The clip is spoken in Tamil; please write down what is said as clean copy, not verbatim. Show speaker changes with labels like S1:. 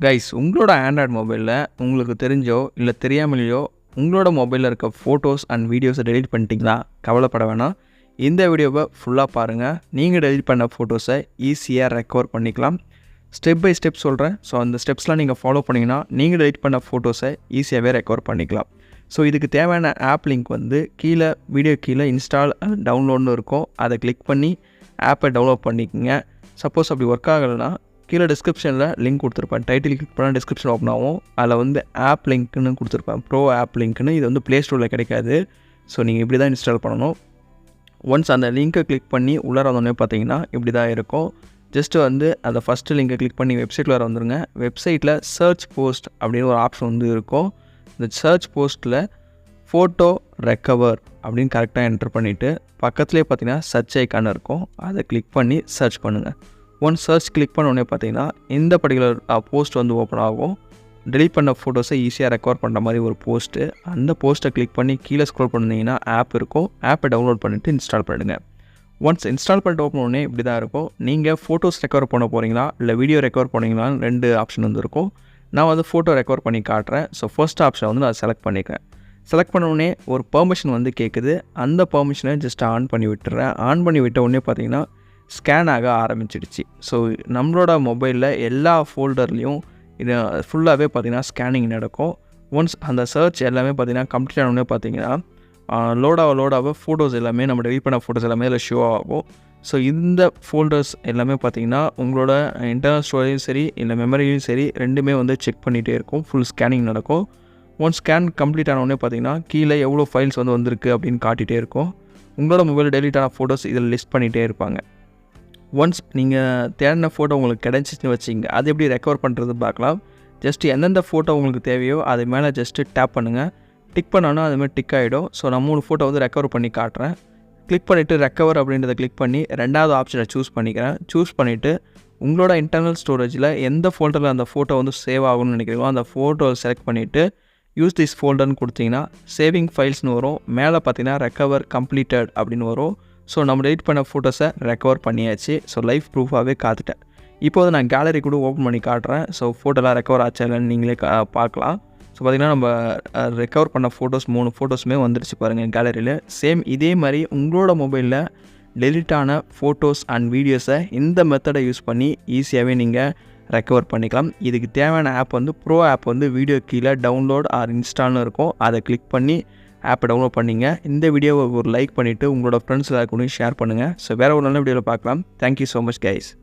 S1: கைஸ், உங்களோட ஆண்ட்ராய்டு மொபைலில் உங்களுக்கு தெரிஞ்சோ இல்லை தெரியாமலையோ உங்களோட மொபைலில் இருக்க ஃபோட்டோஸ் அண்ட் வீடியோஸை டெலீட் பண்ணிட்டீங்களா? கவலைப்பட வேணாம். இந்த வீடியோவை ஃபுல்லாக பாருங்கள். நீங்கள் டெலீட் பண்ண ஃபோட்டோஸை ஈஸியாக ரெக்கவர் பண்ணிக்கலாம். ஸ்டெப் பை ஸ்டெப் சொல்கிறேன். ஸோ அந்த ஸ்டெப்ஸ்லாம் நீங்கள் ஃபாலோ பண்ணிங்கன்னா நீங்கள் டெலீட் பண்ண ஃபோட்டோஸை ஈஸியாகவே ரெக்கவர் பண்ணிக்கலாம். ஸோ இதுக்கு தேவையான ஆப் லிங்க் வந்து வீடியோ கீழே இன்ஸ்டால் டவுன்லோட்னு இருக்கும். அதை கிளிக் பண்ணி ஆப்பை டவுன்லோட் பண்ணிக்கோங்க. சப்போஸ் அப்படி ஒர்க் ஆகலைன்னா கீழே டிஸ்கிரிப்ஷனில் லிங்க் கொடுத்துருப்பேன். டைட்டில் கிளிக் பண்ணால் டிஸ்கிரிப்ஷன் ஓப்பன் ஆகும். அதில் வந்து ஆப் லிங்க்னு கொடுத்துருப்பேன், ப்ரோ ஆப் லிங்க்னு. இது வந்து ப்ளே ஸ்டோரில் கிடைக்காது. ஸோ நீங்கள் இப்படி தான் இன்ஸ்டால் பண்ணணும். ஒன்ஸ் அந்த லிங்க்கை கிளிக் பண்ணி உள்ளார வந்தோடனே பார்த்தீங்கன்னா இப்படி தான் இருக்கும். ஜஸ்ட்டு வந்து அந்த ஃபஸ்ட்டு லிங்கை கிளிக் பண்ணி வெப்சைட்டில் வந்துடுங்க. வெப்சைட்டில் சர்ச் போஸ்ட் அப்படின்னு ஒரு ஆப்ஷன் வந்து இருக்கும். இந்த சர்ச் போஸ்ட்டில் ஃபோட்டோ ரெக்கவர் அப்படின்னு கரெக்டாக என்டர் பண்ணிவிட்டு பக்கத்துலேயே பார்த்தீங்கன்னா சர்ச் ஐக்கான் இருக்கும். அதை கிளிக் பண்ணி சர்ச் பண்ணுங்கள். ஒன் சர்ச் கிளிக் பண்ண உடனே பார்த்தீங்கன்னா இந்த பர்டிகுலர் போஸ்ட் வந்து ஓப்பன் ஆகும். டெலீட் பண்ண ஃபோட்டோஸை ஈஸியாக ரெக்கவர் பண்ணுற மாதிரி ஒரு போஸ்ட்டு. அந்த போஸ்ட்டை கிளிக் பண்ணி கீழே ஸ்க்ரோல் பண்ணிங்கன்னா ஆப் இருக்கும். ஆப்பை டவுன்லோட் பண்ணிவிட்டு இன்ஸ்டால் பண்ணிடுங்க. ஒன்ஸ் இன்ஸ்டால் பண்ணிட்டு ஓப்பன் உடனே இப்படி தான் இருக்கும். நீங்கள் ஃபோட்டோஸ் ரெக்கவர் பண்ண போகிறீங்களா இல்லை வீடியோ ரெக்கவர் பண்ணிங்களான்னு 2 ஆப்ஷன் வந்து இருக்கும். நான் வந்து ஃபோட்டோ ரெக்கவர் பண்ணி காட்டுறேன். ஸோ ஃபர்ஸ்ட் ஆப்ஷனை வந்து நான் செலக்ட் பண்ணிக்கிறேன். செலக்ட் பண்ண உடனே ஒரு பெர்மிஷன் வந்து கேட்குது. அந்த பெர்மிஷனை ஜஸ்ட் ஆன் பண்ணி விட்டுறேன். ஆன் பண்ணி விட்ட உடனே பார்த்தீங்கன்னா ஸ்கேன் ஆக ஆரம்பிச்சிடுச்சு. ஸோ நம்மளோட மொபைலில் எல்லா ஃபோல்டர்லேயும் இது ஃபுல்லாகவே பார்த்திங்கன்னா ஸ்கேனிங் நடக்கும். ஒன்ஸ் அந்த சர்ச் எல்லாமே பார்த்திங்கன்னா கம்ப்ளீட் ஆனோடனே பார்த்திங்கன்னா லோடாக ஃபோட்டோஸ் எல்லாமே நம்ம டெலீட் பண்ண ஃபோட்டோஸ் எல்லாமே அதில் ஷோ ஆகும். ஸோ இந்த ஃபோல்டர்ஸ் எல்லாமே பார்த்திங்கன்னா உங்களோட இன்டர்னல் ஸ்டோரேஜும் சரி இல்லை மெமரியும் சரி ரெண்டுமே வந்து செக் பண்ணிகிட்டே இருக்கும். ஃபுல் ஸ்கேனிங் நடக்கும். ஒன்ஸ் ஸ்கேன் கம்ப்ளீட் ஆனோடனே பார்த்திங்கன்னா கீழே எவ்வளோ ஃபைல்ஸ் வந்து வந்திருக்கு அப்படின்னு காட்டிகிட்டே இருக்கும். உங்களோட மொபைல் டெலீட் ஆன ஃபோட்டோஸ் இதில் லிஸ்ட் பண்ணிகிட்டே இருப்பாங்க. ஒன்ஸ் நீங்கள் தேடின ஃபோட்டோ உங்களுக்கு கிடச்சிச்சின்னு வச்சிங்க, அது எப்படி ரெக்கவர் பண்ணுறது பார்க்கலாம். ஜஸ்ட்டு எந்தெந்த ஃபோட்டோ உங்களுக்கு தேவையோ அது மேலே ஜஸ்ட்டு டேப் பண்ணுங்கள். டிக் பண்ணோன்னா அதுமாதிரி டிக் ஆகிடும். ஸோ நான் 3 ஃபோட்டோ வந்து ரெக்கவர் பண்ணி காட்டுறேன். கிளிக் பண்ணிவிட்டு ரெக்கவர் அப்படின்றத கிளிக் பண்ணி 2வது ஆப்ஷனை சூஸ் பண்ணிக்கிறேன். சூஸ் பண்ணிவிட்டு உங்களோட இன்டர்னல் ஸ்டோரேஜில் எந்த ஃபோல்டரில் அந்த ஃபோட்டோ வந்து சேவ் ஆகும்னு நினைக்கிறீங்களோ அந்த ஃபோட்டோவை செலக்ட் பண்ணிவிட்டு யூஸ் திஸ் ஃபோல்டர்னு கொடுத்தீங்கன்னா சேவிங் ஃபைல்ஸ்னு வரும். மேலே பார்த்தீங்கன்னா ரெக்கவர் கம்ப்ளீட்டட் அப்படின்னு வரும். ஸோ நம்ம டெலிட் பண்ண ஃபோட்டோஸை ரெக்கவர் பண்ணியாச்சு. ஸோ லைஃப் ப்ரூஃபாகவே காத்துட்டேன். இப்போ வந்து நான் கேலரி கூட ஓப்பன் பண்ணி காட்டுறேன். ஸோ ஃபோட்டோலாம் ரெக்கவர் ஆச்சா இல்லைன்னு நீங்களே பார்க்கலாம். ஸோ பார்த்திங்கன்னா நம்ம ரெக்கவர் பண்ண ஃபோட்டோஸ் 3 ஃபோட்டோஸுமே வந்துடுச்சு பாருங்கள் கேலரியில். சேம் இதே மாதிரி உங்களோட மொபைலில் டெலிட் ஆன ஃபோட்டோஸ் அண்ட் வீடியோஸை இந்த மெத்தடை யூஸ் பண்ணி ஈஸியாகவே நீங்கள் ரெக்கவர் பண்ணிக்கலாம். இதுக்கு தேவையான ஆப் வந்து ப்ரோ ஆப் வந்து வீடியோ கீழே டவுன்லோட் ஆர் இன்ஸ்டால்னு இருக்கும். அதை கிளிக் பண்ணி ஆப்பை டவுன்லோட் பண்ணிங்க. இந்த வீடியோவை ஒரு லைக் பண்ணிவிட்டு உங்களோட ஃப்ரெண்ட்ஸ் எல்லாருக்கும் ஷேர் பண்ணுங்கள். ஸோ வேறு ஒரு நல்ல வீடியோவில் பார்க்கலாம். Thank you so much guys.